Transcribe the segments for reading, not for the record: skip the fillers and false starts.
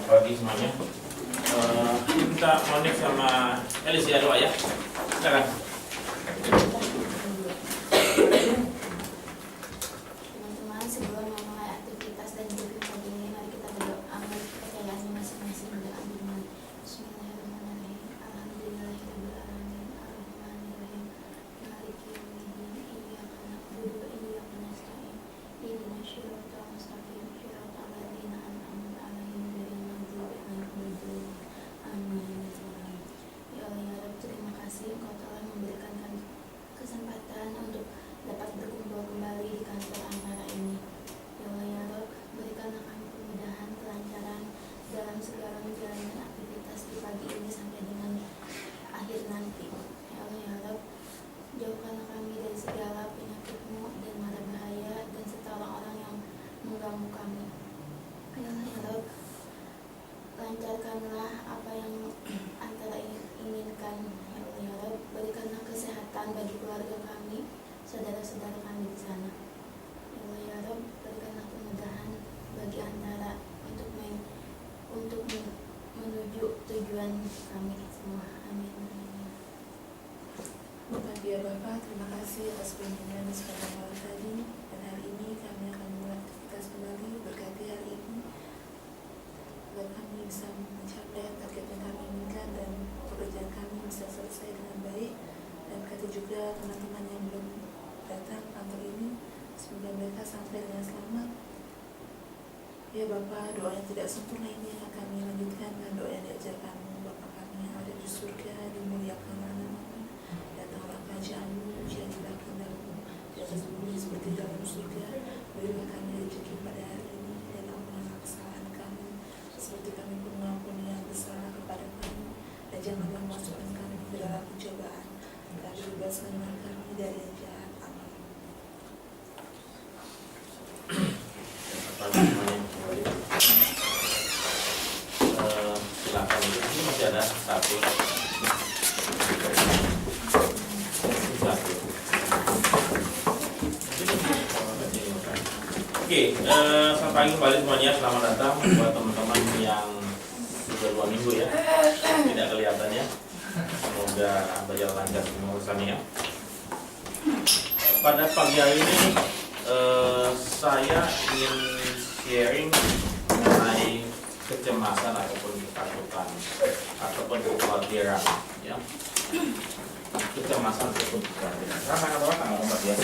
pagi semuanya. Kita Monik sama Elisia doa ya. Silakan. Teman-teman, sebelum memulai aktivitas dan briefing pagi ini, mari kita berdoa menurut kepercayaannya masing-masing dengan firman. Bismillahirrahmanirrahim. Alhamdulillahirabbil alamin. Arrahmanirrahim. Maliki yaumiddin. Iyyaka na'budu wa iyyaka nasta'in. Ihdinas siratal mustaqim. Siratal ladzina an'amta 'alaihim ghairil maghdubi 'alaihim waladdallin. Amin. Ya Allah ya Rabb, terima kasih Engkau telah memberikan kami kesempatan untuk dapat berkumpul kembali di kantor Antara ini. Ya Allah ya Rabb, berikanlah kami kemudahan, kelancaran dalam segala menjalani aktivitas di pagi ini sampai dengan akhir nanti. Ya Allah ya Rabb, jauhkanlah kami dari segala penyakit-Mu dan mara bahaya dan serta orang-orang yang mengganggu kami. Ya Allah ya Rabb, lancarkanlah apa yang Antara inginkan. Ya Allah ya Rabb, berikanlah kesehatan bagi keluarga kami, saudara-saudara kami di sana. Ya Allah ya Rabb, berikanlah kemudahan bagi Antara untuk menuju tujuan kami semua. Amin. Ya Bapak, terima kasih atas bimbingan pada malam tadi. Dan hari ini kami akan mulai aktivitas kembali. Berkati hari ini agar kami bisa mencapai target yang kami inginkan dan pekerjaan kami bisa selesai dengan baik. Dan berkati juga teman-teman yang belum datang kantor ini, semoga mereka sampai dengan selamat. Ya Bapak, doa yang tidak sempurna ini yang kami lanjutkan dengan doa yang diajarkan Bapak kami yang ada di surga, dimuliakanlah nama-Mu, datanglah kerajaan-Mu, jadilah kehendak-Mu di atas bumi seperti dalam surga. Berilah kami rezeki pada hari ini dan ampunilah kesalahan kami seperti kami pun mengampuni yang bersalah kepada kami, dan janganlah masukkan kami ke dalam pencobaan, tapi bebaskanlah kami dari yang jahat. Amin. Silakan, ini masih ada satu. Oke, selamat pagi kembali semuanya. Selamat datang buat teman-teman yang sudah 2 minggu ya tidak kelihatannya. Semoga berjalan lancar semua urusannya. Pada pagi hari ini saya ingin sharing mengenai kecemasan ataupun ketakutan ataupun kekhawatiran ya. Kecemasan ataupun kekhawatiran. Karena tanggal 4 ya.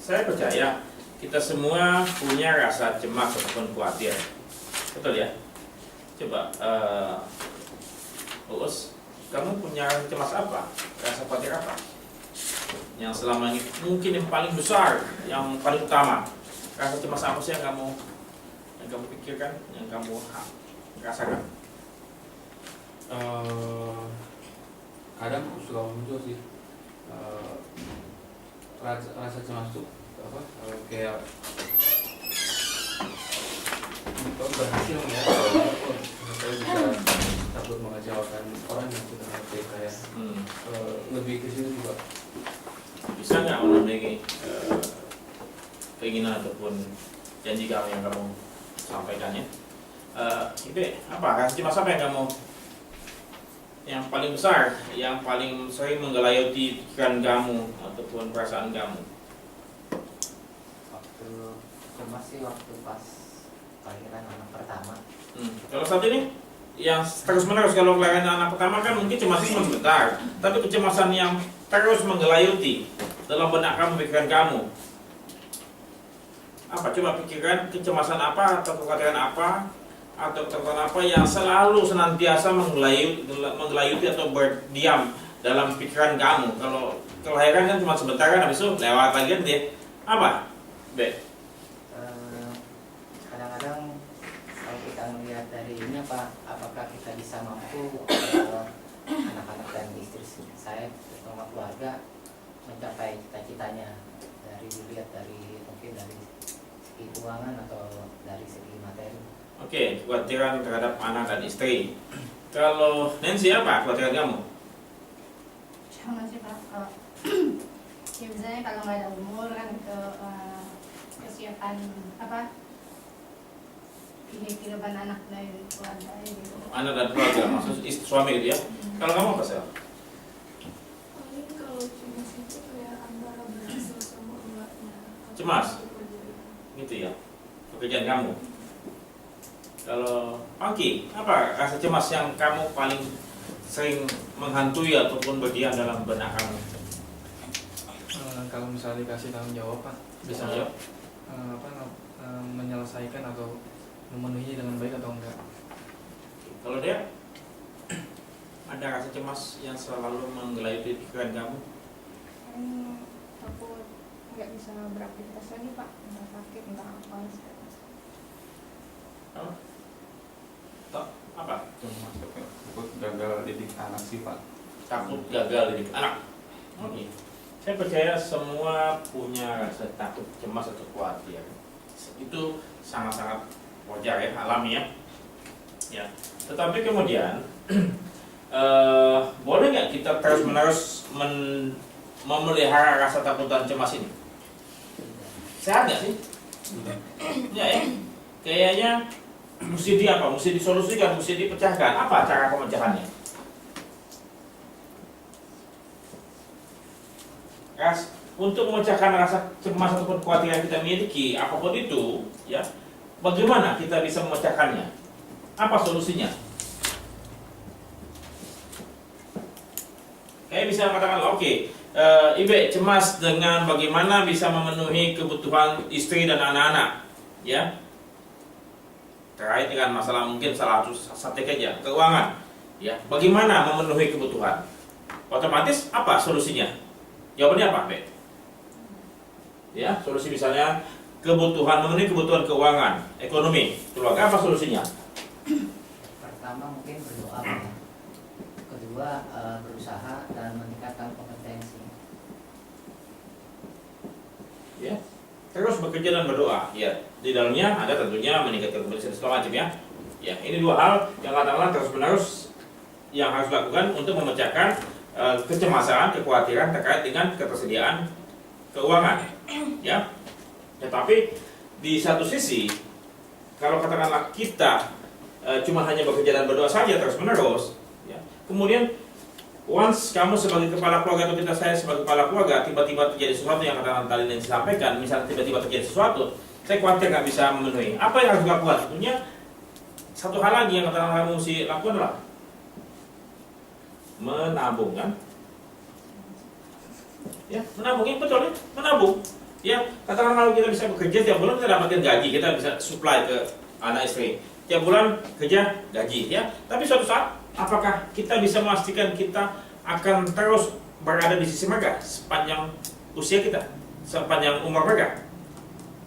Saya percaya kita semua punya rasa cemas ataupun khawatir, betul ya? Coba, Uus, kamu punya rasa cemas apa? Rasa khawatir apa? Yang selama ini mungkin yang paling besar, yang paling utama. Rasa cemas apa sih yang kamu pikirkan, yang kamu rasakan? Kadang suka muncul sih rasa cemas tuh apa kayak berhasil ya, saya bisa takut mengecewakan orang yang sudah ngerti saya. Lebih ke situ juga. Bisa nggak memenuhi keinginan ataupun janji kamu yang kamu sampaikannya? Ibe, apa rasa cemas apa yang kamu yang paling besar, yang paling sering menggelayuti pikiran kamu ataupun perasaan kamu? Waktu cemas sih waktu pas kelahiran anak pertama. Kalau saat ini yang terus menerus, kalau kelahiran anak pertama kan mungkin cemasnya cuma sebentar, tapi kecemasan yang terus menggelayuti dalam benak kamu, pikiran kamu apa? Coba pikirkan kecemasan apa atau kekhawatiran apa atau ketakutan apa yang selalu senantiasa menggelayuti atau berdiam dalam pikiran kamu. Kalau kelahiran kan cuma sebentar kan, habis itu lewat lagi dia. Apa? B. Kadang-kadang kalau kita melihat dari ini apakah kita bisa mampu anak-anak dan istri saya bersama keluarga mencapai cita-citanya, dari dilihat dari mungkin dari segi keuangan atau dari segi materi. Oke, kekhawatiran terhadap anak dan istri. Kalau Nancy, apa kekhawatiran kamu? Sama sih Pak, ya misalnya kalau nggak ada umur kan ke kesiapan apa ini kehidupan anak dan keluarga gitu. Anak dan keluarga, maksud istri, suami gitu ya. Kalau kamu apa sih? Paling kalau cemas itu kayak antara berhasil sama enggaknya. Cemas? Gitu ya, pekerjaan kamu. Kalau Pangki, apa rasa cemas yang kamu paling sering menghantui ataupun berdiam dalam benak kamu? Kalau misalnya dikasih tanggung jawab Pak, bisa Tanggung jawab? menyelesaikan atau memenuhi dengan baik atau enggak. Kalau dia ada rasa cemas yang selalu menggelayuti pikiran kamu? Takut nggak bisa beraktivitas lagi Pak, entah sakit entah apa. Apa? Takut gagal didik anak sih Pak. Takut gagal didik anak. Oke. Saya percaya semua punya rasa takut, cemas atau khawatir. Itu sangat-sangat wajar ya, alami ya. Ya. Tetapi kemudian boleh nggak kita terus-menerus memelihara rasa takut dan cemas ini? Sehat nggak sih? Ya. Kayaknya mesti mesti disolusikan, mesti dipecahkan. Apa cara pemecahannya? Untuk memecahkan rasa cemas ataupun khawatir yang kita miliki, apapun itu, ya, bagaimana kita bisa memecahkannya? Apa solusinya? Kayak bisa mengatakan, oke, Ibe cemas dengan bagaimana bisa memenuhi kebutuhan istri dan anak-anak, ya, terkait dengan masalah mungkin salah satu aja keuangan, ya, bagaimana memenuhi kebutuhan? Otomatis apa solusinya? Jawabannya apa, Be? Ya, solusi misalnya memenuhi kebutuhan keuangan, ekonomi, keluarga, apa solusinya? Pertama mungkin berdoa Pak, ya. Kedua berusaha dan meningkatkan kompetensi. Ya, terus bekerja dan berdoa. Ya, di dalamnya ada tentunya meningkatkan kompetensi segala macam ya. Ya, ini dua hal yang katakanlah terus-menerus yang harus dilakukan untuk memecahkan kecemasan, kekhawatiran terkait dengan ketersediaan keuangan, ya. Tetapi di satu sisi, kalau katakanlah kita cuma hanya bekerja dan berdoa saja terus-menerus, ya. Kemudian once kamu sebagai kepala keluarga atau saya sebagai kepala keluarga tiba-tiba terjadi sesuatu yang katakan tadi yang disampaikan, misalnya tiba-tiba terjadi sesuatu, saya khawatir nggak bisa memenuhi. Apa yang harus dilakukan? Tentunya satu hal lagi yang katakan kamu mesti lakukan adalah menabung, kan? Ya, menabung, ya betul ya, menabung. Ya, katakan kalau kita bisa bekerja tiap bulan kita dapatkan gaji, kita bisa supply ke anak istri. Tiap bulan kerja gaji, ya. Tapi suatu saat, apakah kita bisa memastikan kita akan terus berada di sisi mereka sepanjang usia kita, sepanjang umur mereka?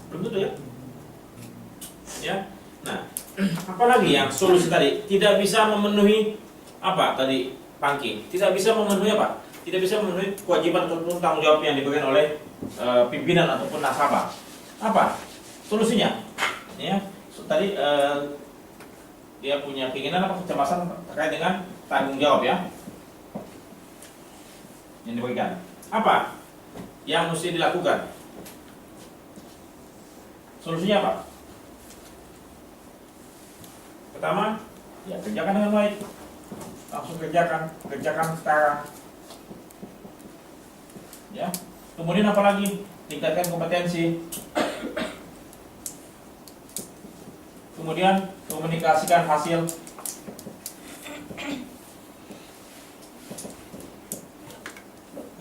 Belum tentu ya. Ya. Nah, apalagi yang solusi tadi tidak bisa memenuhi apa tadi? Pangki, tidak bisa memenuhi apa? Tidak bisa memenuhi kewajiban ataupun tanggung jawab yang diberikan oleh pimpinan ataupun nasabah. Apa solusinya? Ya, tadi dia punya keinginan apa kecemasan terkait dengan tanggung jawab ya yang diberikan. Apa yang mesti dilakukan? Solusinya apa? Pertama, ya kerjakan dengan baik. Langsung kerjakan sekarang, ya. Kemudian apalagi tingkatkan kompetensi, kemudian komunikasikan hasil,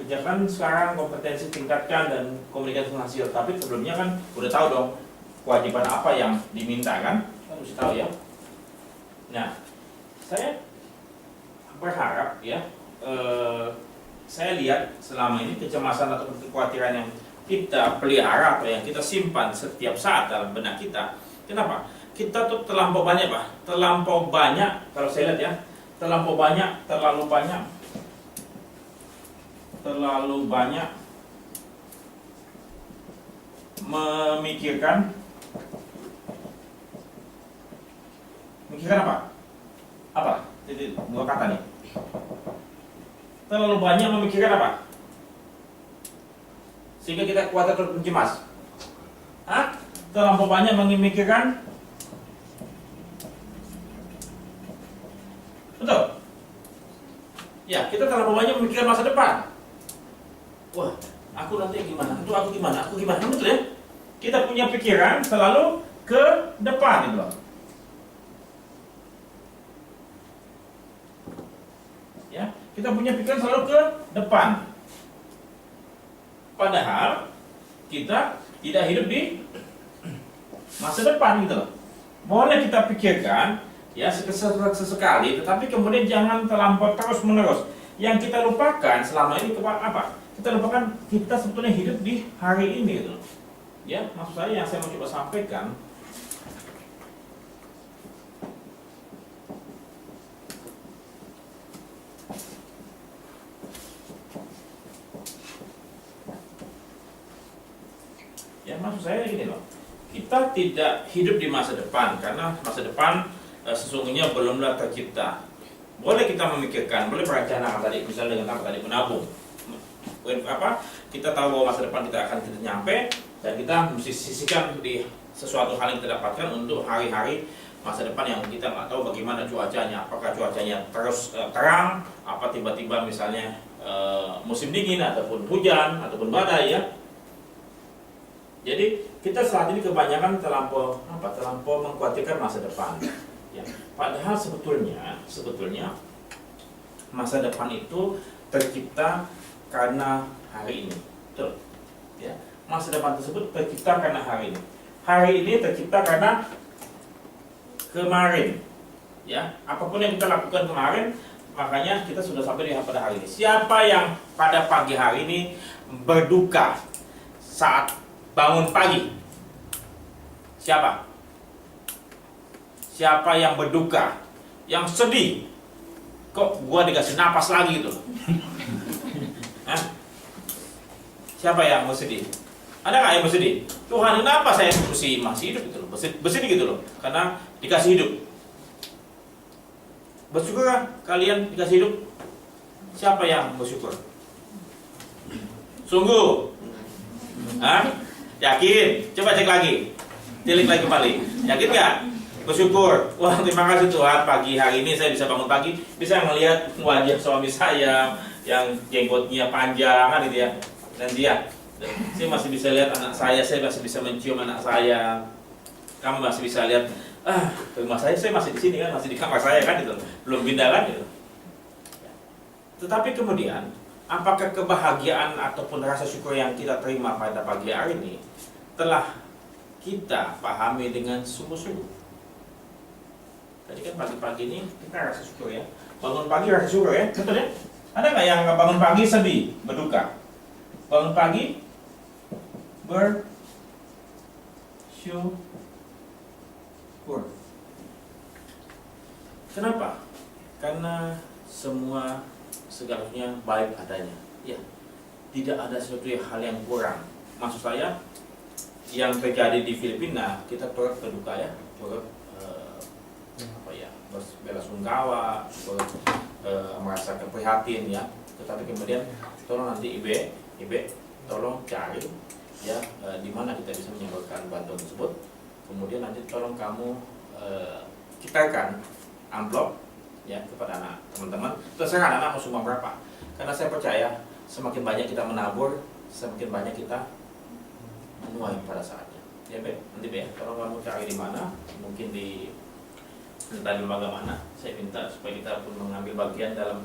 kerjakan sekarang, kompetensi tingkatkan dan komunikasi hasil. Tapi sebelumnya kan udah tahu dong kewajiban apa yang diminta kan mesti tahu ya. Nah, saya berharap ya, saya lihat selama ini kecemasan atau kekhawatiran yang kita pelihara atau yang kita simpan setiap saat dalam benak kita. Kenapa? Kita tuh terlampau banyak Pak, terlampau banyak kalau saya lihat ya, terlalu banyak memikirkan Memikirkan apa? Apa? Jadi dua kata nih. Terlalu banyak memikirkan apa? Sehingga kita khawatir terus mencemas. Hah? Terlalu banyak memikirkan. Betul? Ya, kita terlalu banyak memikirkan masa depan. Wah, aku nanti gimana? Itu aku gimana? Aku gimana? Betul ya? Kita punya pikiran selalu ke depan itu loh. Ya, kita punya pikiran selalu ke depan. Padahal kita tidak hidup di masa depan gitu loh. Boleh kita pikirkan ya sesekali, tetapi kemudian jangan terlampau terus menerus. Yang kita lupakan selama ini apa? Kita lupakan kita sebetulnya hidup di hari ini gitu loh. Ya, maksud saya yang saya mau coba sampaikan, ya maksud saya gini loh, kita tidak hidup di masa depan karena masa depan sesungguhnya belumlah tercipta. Boleh kita memikirkan, boleh berencana tadi, misalnya dengan apa tadi, menabung. Apa? Kita tahu bahwa masa depan kita akan tidak nyampe dan kita mesti sisihkan di sesuatu hal yang kita dapatkan untuk hari-hari masa depan yang kita nggak tahu bagaimana cuacanya, apakah cuacanya terus terang, apa tiba-tiba misalnya musim dingin ataupun hujan ataupun badai ya. Jadi kita saat ini kebanyakan terlampau mengkhawatirkan masa depan. Ya. Padahal sebetulnya masa depan itu tercipta karena hari ini. Betul. Ya. Masa depan tersebut tercipta karena hari ini. Hari ini tercipta karena kemarin. Ya, apapun yang kita lakukan kemarin, makanya kita sudah sampai pada hari ini. Siapa yang pada pagi hari ini berduka saat bangun pagi? Siapa? Siapa yang berduka? Yang sedih? Kok gua dikasih napas lagi gitu? Hah? Siapa yang mau sedih? Ada nggak yang bersedih? Tuhan, kenapa saya masih hidup gitu loh? Bersedih gitu loh, karena dikasih hidup. Bersyukur kalian dikasih hidup? Siapa yang bersyukur? Sungguh? Hah? Yakin? Coba cek lagi. Tilik lagi kembali. Yakin nggak? Bersyukur. Wah, terima kasih Tuhan, pagi hari ini saya bisa bangun pagi, bisa melihat wajah suami saya yang jenggotnya panjang kan gitu ya. Dan saya masih bisa lihat anak saya masih bisa mencium anak saya. Kamu masih bisa lihat, rumah saya masih di sini kan, masih di kamar saya kan gitu. Belum pindah kan gitu. Tetapi kemudian, apakah kebahagiaan ataupun rasa syukur yang kita terima pada pagi hari ini telah kita pahami dengan sungguh-sungguh? Tadi kan pagi-pagi ini kita rasa syukur ya. Bangun pagi rasa syukur ya, betul ya? Ada nggak yang bangun pagi sedih, berduka? Bangun pagi bersyukur. Kenapa? Karena segalanya baik adanya. Ya, tidak ada sesuatu hal yang kurang. Maksud saya, yang terjadi di Filipina kita turut berduka ya, turut belasungkawa, merasa keprihatin ya. Tetapi kemudian tolong nanti Ibe tolong cari ya di mana kita bisa menyalurkan bantuan tersebut. Kemudian nanti tolong kamu ciptakan amplop ya kepada anak teman-teman. Terserah anak mau sumbang berapa. Karena saya percaya semakin banyak kita menabur, semakin banyak kita menuai pada saatnya. Ya Be, nanti Be, tolong kamu cari di mana, mungkin di entah di lembaga mana. Saya minta supaya kita pun mengambil bagian dalam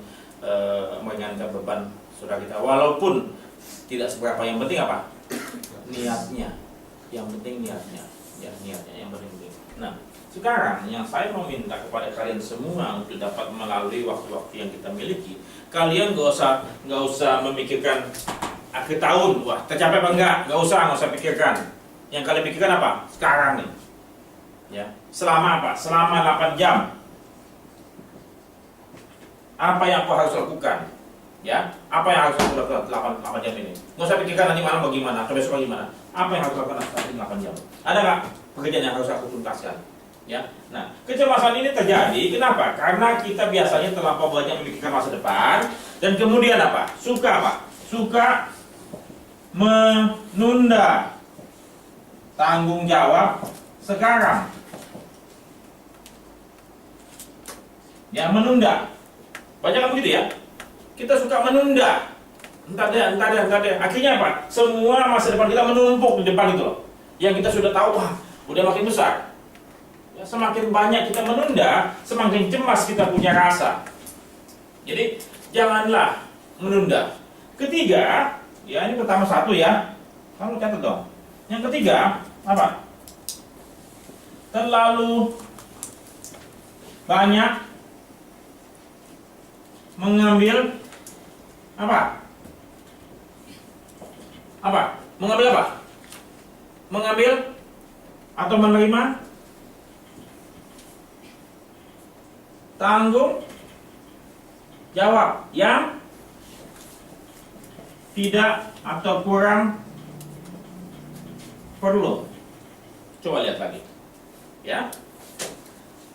meringankan beban saudara kita. Walaupun tidak seberapa, yang penting apa? Niatnya. Yang penting niatnya. Ya, niatnya yang penting. Nah, sekarang yang saya mau minta kepada kalian semua untuk dapat melalui waktu-waktu yang kita miliki, kalian nggak usah memikirkan akhir tahun, wah tercapai apa enggak, nggak usah pikirkan. Yang kalian pikirkan apa? Sekarang nih. Ya, selama apa? Selama 8 jam. Apa yang kau harus lakukan? Ya, apa yang harus kau lakukan 8 jam ini? Nggak usah pikirkan nanti malam bagaimana, atau besok bagaimana. Apa yang harus lakukan 8 jam? Ada nggak pekerjaan yang harus aku tuntaskan? Ya, nah kecemasan ini terjadi kenapa? Karena kita biasanya terlampau banyak memikirkan masa depan dan kemudian apa? Suka menunda tanggung jawab sekarang. Ya, menunda. Banyak kan begitu ya? Kita suka menunda. Entar deh. Akhirnya apa? Semua masa depan kita menumpuk di depan itu loh. Yang kita sudah tahu, wah, udah makin besar. Ya, semakin banyak kita menunda, semakin cemas kita punya rasa. Jadi, janganlah menunda. Ketiga, ya ini pertama satu ya. Kamu catat dong. Yang ketiga, apa? Terlalu banyak mengambil apa? Mengambil apa? Mengambil atau menerima tanggung jawab yang tidak atau kurang perlu. Coba lihat lagi. Ya.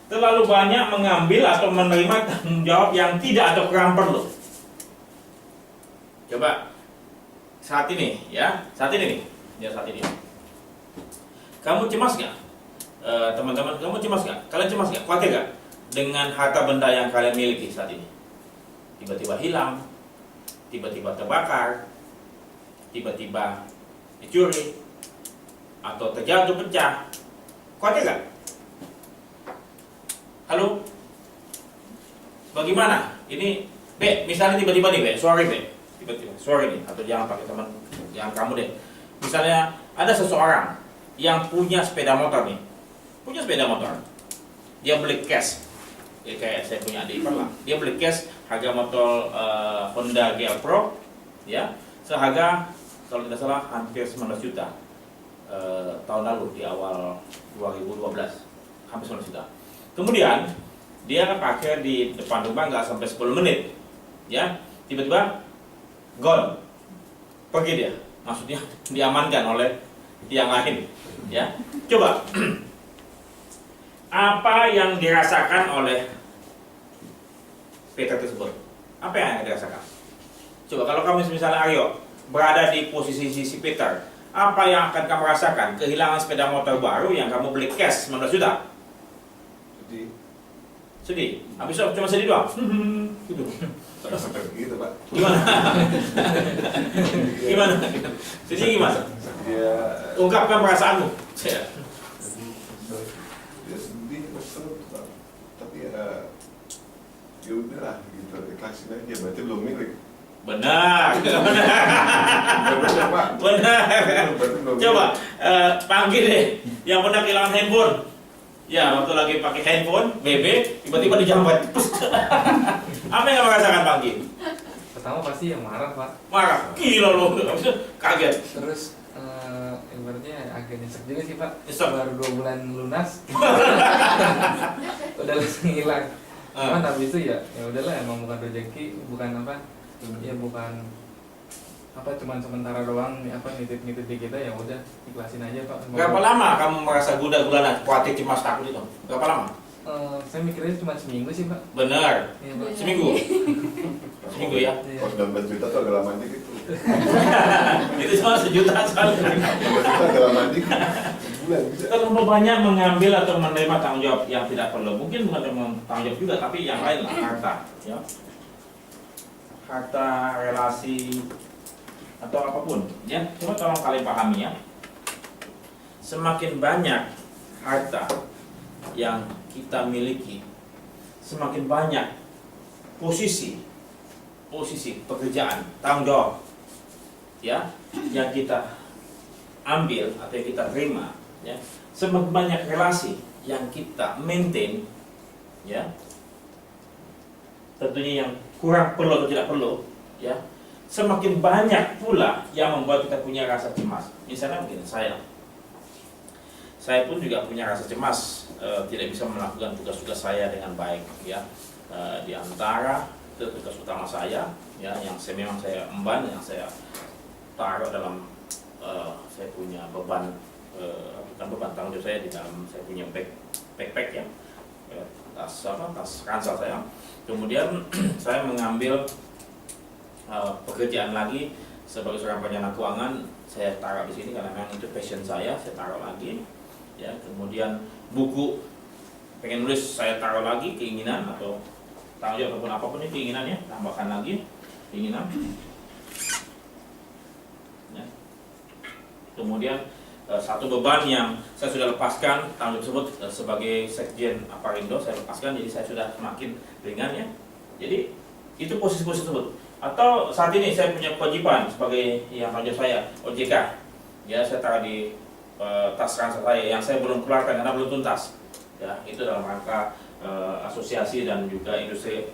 Terlalu banyak mengambil atau menerima tanggung jawab yang tidak atau kurang perlu. Coba saat ini ya, saat ini. Kamu cemas nggak? Teman-teman, kamu cemas nggak? Kalian cemas nggak? Khawatir nggak dengan harta benda yang kalian miliki saat ini? Tiba-tiba hilang, tiba-tiba terbakar, tiba-tiba dicuri, atau terjatuh pecah. Khawatir nggak? Halo? Bagaimana? Ini B, misalnya tiba-tiba nih B, sorry B, tiba-tiba, sorry nih, atau jangan pakai teman, jangan kamu deh. Misalnya ada seseorang yang punya sepeda motor nih, dia beli cash, ya, kayak saya punya adik ipar lah, dia beli cash harga motor Honda GL Pro, ya, seharga kalau tidak salah hampir 19 juta tahun lalu di awal 2012, hampir 19 juta. Kemudian dia pakai di depan rumah nggak sampai 10 menit, ya, tiba-tiba gone, pergi dia, maksudnya diamankan oleh yang lain, ya. Coba, apa yang dirasakan oleh Peter tersebut? Apa yang dirasakan? Coba kalau kamu misalnya Aryo berada di posisi si Peter, apa yang akan kamu rasakan? Kehilangan sepeda motor baru yang kamu beli cash 19 juta. Sedih. Habis itu cuma sedih doang. Gitu. Gitu, Pak. Gimana? Sedih gimana? Ya, Ungkapkan perasaanmu. ya sedih, kesel, tapi ya udahlah gitu, ikhlasin aja. Berarti belum milik. Benar. Benar, Pak. Benar. Berarti belum Coba milik. panggil deh yang pernah kehilangan handphone. Ya, waktu lagi pakai handphone, BB, tiba-tiba dijamret. Apa yang kamu rasakan, panggil? Pertama pasti yang marah, Pak. Marah, gila loh, kaget. Terus ibaratnya agak nyesek juga sih, Pak. Nyesek. Baru 2 bulan lunas. Udah langsung hilang. Cuman habis itu ya udahlah, emang bukan rezeki, bukan apa? Ya bukan apa, cuman sementara doang nitip-nitip di kita, ya udah ikhlasin aja, Pak. Berapa lama kamu merasa gula-gulanan, khawatir, cemas, takut itu? Berapa lama? Saya mikirnya cuma seminggu sih, Pak. Benar. Iya, Pak. Seminggu. Seminggu ya. Iya. Kalau 19 juta tuh agak lama dikit tuh. Itu cuma sejuta soalnya. 19 juta agak lama dikit. Sebulan bisa. Terlalu banyak mengambil atau menerima tanggung jawab yang tidak perlu. Mungkin bukan tanggung jawab juga, tapi yang lain lah, harta, ya. Harta, relasi, atau apapun, ya. Coba tolong kalian pahami ya. Semakin banyak harta yang kita miliki, semakin banyak posisi pekerjaan, tanggung jawab, ya, yang kita ambil atau yang kita terima, ya, semakin banyak relasi yang kita maintain, ya, tentunya yang kurang perlu atau tidak perlu, ya, semakin banyak pula yang membuat kita punya rasa cemas. Misalnya mungkin saya pun juga punya rasa cemas, tidak bisa melakukan tugas-tugas saya dengan baik, ya. Di antara tugas utama saya, ya, yang memang saya emban, yang saya taruh dalam saya punya beban, bukan beban, tanggung jawab saya di dalam saya punya bag backpack ya, tas ransel saya. Kemudian saya mengambil pekerjaan lagi sebagai seorang perencana keuangan, saya taruh di sini karena memang itu passion saya taruh lagi. Ya, kemudian buku pengen nulis saya taruh lagi, keinginan atau tanggung jawab ataupun apapun itu keinginannya, tambahkan lagi keinginan. Ya. Kemudian satu beban yang saya sudah lepaskan tanggung jawab tersebut sebagai sekjen Aparindo saya lepaskan, jadi saya sudah semakin ringan ya. Jadi itu posisi-posisi tersebut. Atau saat ini saya punya kewajiban sebagai yang tanggung jawab saya OJK, ya saya taruh di tas ransel saya yang saya belum keluarkan karena belum tuntas. Ya, itu dalam rangka asosiasi dan juga industri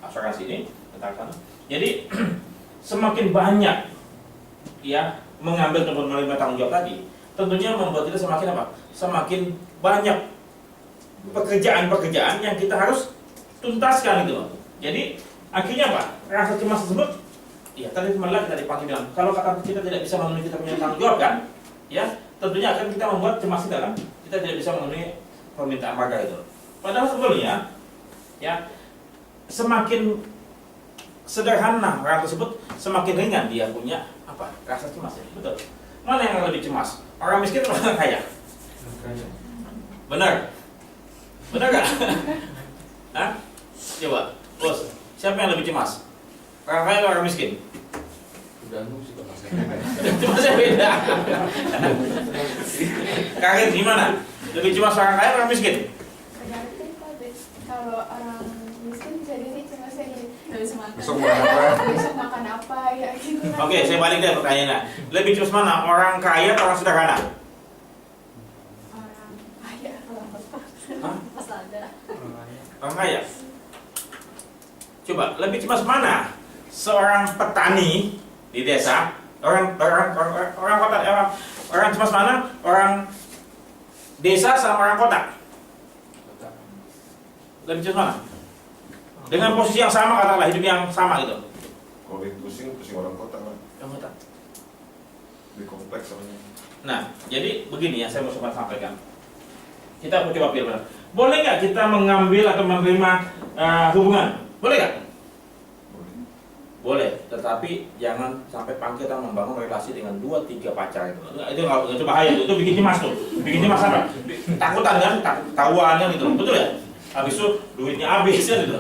asuransi ini katakan. Jadi semakin banyak ya mengambil ataupun menerima tanggung jawab tadi, tentunya membuat kita semakin apa? Semakin banyak pekerjaan-pekerjaan yang kita harus tuntaskan gitu loh. Jadi akhirnya apa? Rasa cemas tersebut, ya tadi kemarin kita dipanggil bilang, kalau kata kita tidak bisa memenuhi kita punya tanggung jawab kan, ya tentunya akan kita membuat cemas kita kan, kita tidak bisa memenuhi permintaan warga itu. Padahal sebetulnya, ya semakin sederhana orang tersebut, semakin ringan dia punya apa? Rasa cemas ya, betul. Mana yang lebih cemas? Orang miskin atau orang kaya? Benar? Benar gak? Hah? Coba, bos, siapa yang lebih cemas? Orang kaya atau orang miskin? Tergantung sih kalau saya. Cemasnya beda. Kaget gimana? Lebih cemas orang kaya atau orang miskin? Tergantung Pak, kalau orang miskin bisa jadi cemasnya gini, besok makan Besok makan apa? besok makan apa ya gitu. Oke, saya balik deh pertanyaannya. Lebih cemas mana? Orang kaya atau orang sederhana? Orang kaya Hah? Pas ada. Orang kaya. Coba, lebih cemas mana? Seorang petani di desa, orang kota, orang cemas mana? Orang desa sama orang kota. Lebih cemas mana? Dengan posisi yang sama, katakanlah hidup yang sama gitu. Kalau yang pusing orang kota kan, Orang kota. lebih kompleks soalnya. Nah, jadi begini yang saya mau coba sampaikan. Kita coba pilih benar. Boleh nggak kita mengambil atau menerima hubungan? Boleh nggak? Boleh, tetapi jangan sampai pangkit kita membangun relasi dengan 2-3 pacar itu bahaya itu bikin cemas tuh. Bikin cemas apa? Takutan kan, tahuan kan gitu, betul ya? Habis itu duitnya habis kan gitu.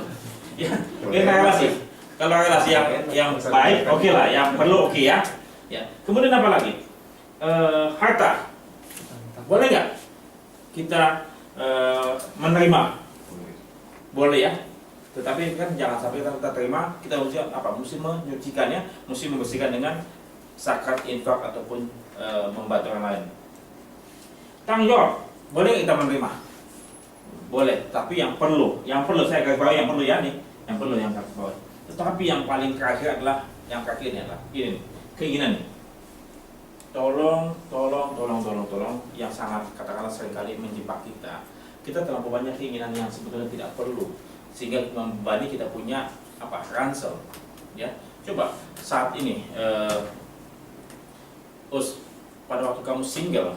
Ya, ini relasi. Kalau relasi yang baik, oke lah, yang perlu oke ya. Ya. Kemudian apa lagi? Harta. Boleh nggak kita menerima? Boleh ya. Tetapi kan jangan sampai kita terima, kita mesti apa? Mesti menyucikannya, mesti membersihkan dengan zakat, infak ataupun membantu orang lain. Tanggung jawab, boleh kita menerima? Boleh, tapi yang perlu saya garis bawahi yang perlu ya nih, yang perlu yang garis bawahi. Tetapi yang paling terakhir adalah yang terakhir ini adalah ini keinginan nih. Tolong yang sangat katakanlah seringkali menjebak kita. Kita terlalu banyak keinginan yang sebetulnya tidak perlu, sehingga membebani kita punya apa ransel ya. Coba saat ini pada waktu kamu single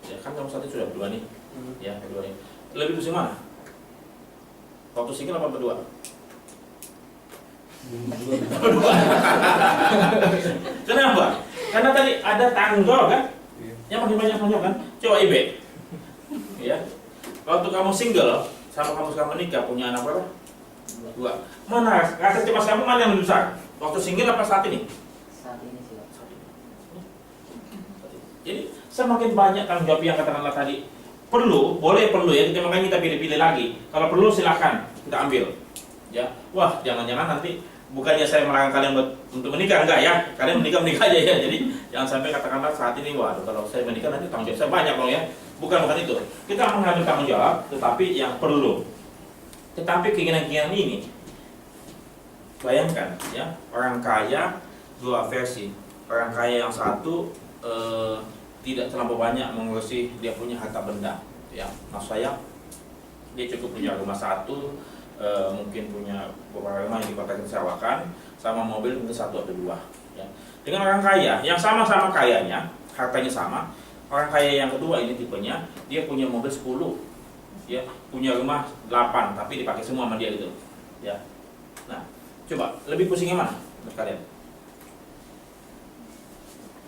ya kan, kamu saat itu sudah berdua nih ya, berdua nih, lebih pusing mana? Waktu single apa berdua? Berdua. Kenapa? Karena tadi ada tanggung jawab kan, yang makin banyak tanggung jawab kan. Coba Ibe ya, waktu kamu single sama kamu sekarang menikah punya anak berapa? 2. Mana rasa cemas kamu mana yang lebih besar? Waktu single apa saat ini? Saat ini sih Pak. Jadi semakin banyak tanggung jawab yang katakanlah tadi perlu, boleh perlu ya, makanya kita pilih-pilih lagi. Kalau perlu silahkan kita ambil. Ya, wah jangan-jangan nanti bukannya saya melarang kalian untuk menikah, enggak ya? Kalian menikah aja ya. Jadi jangan sampai katakanlah saat ini, waduh kalau saya menikah nanti tanggung jawab saya banyak loh ya. Bukan itu. Kita mengambil tanggung jawab, tetapi yang perlu. Tetapi keinginan-keinginan ini, bayangkan ya, orang kaya 2 versi. Orang kaya yang satu tidak terlalu banyak mengurusi dia punya harta benda. Ya, maksud saya dia cukup punya rumah satu, mungkin punya beberapa rumah yang di kota disewakan, sama mobil mungkin 1 atau 2. Ya. Dengan orang kaya yang sama-sama kayanya, hartanya sama. Orang kaya yang kedua ini tipenya, dia punya mobil 10, ya punya rumah 8 tapi dipakai semua sama dia gitu ya. Nah coba lebih pusingnya mana menurut kalian?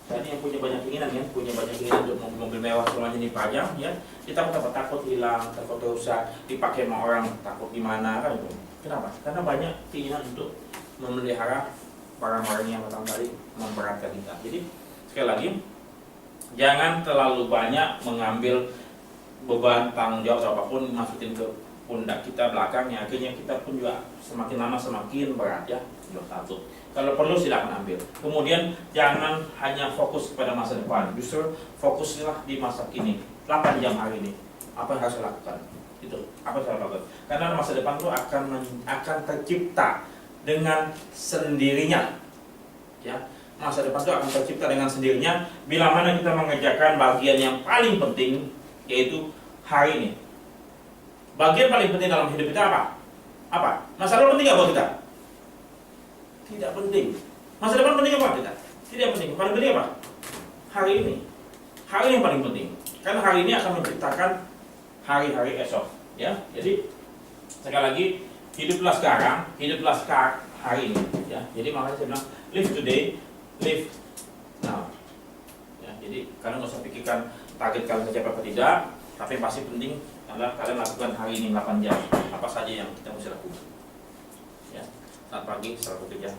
Tadi yang punya banyak keinginan kan, punya banyak keinginan untuk mobil mewah semuanya dipajang ya, kita takut hilang, takut rusak, dipakai sama orang, takut gimana kan itu. Kenapa? Karena banyak keinginan untuk memelihara barang-barang yang pertama kali memberatkan kita. Jadi sekali lagi, jangan terlalu banyak mengambil beban tanggung jawab atau apapun masukin ke pundak kita belakangnya, akhirnya kita pun juga semakin lama semakin berat ya. Nomor 1. Kalau perlu silakan ambil. Kemudian jangan hanya fokus kepada masa depan, justru fokuslah di masa kini. 8 jam hari ini, apa yang harus saya lakukan? Itu apa yang saya lakukan? Karena masa depan itu akan tercipta dengan sendirinya. Ya, masa depan itu akan tercipta dengan sendirinya bila mana kita mengerjakan bagian yang paling penting, yaitu hari ini. Bagian paling penting dalam hidup kita apa? Apa? Masalah penting nggak buat kita? Tidak penting. Masa depan penting apa kita? Tidak penting. Paling penting apa? Hari ini. Hari ini yang paling penting. Karena hari ini akan menciptakan hari-hari esok. Ya, jadi sekali lagi hiduplah sekarang, hari ini. Ya, jadi makanya saya bilang live today, live now. Ya, jadi kalian nggak usah pikirkan target kalian tercapai apa tidak, tapi yang pasti penting adalah kalian lakukan hari ini 8 jam. Apa saja yang kita mesti lakukan. Ya, selamat pagi, selamat bekerja.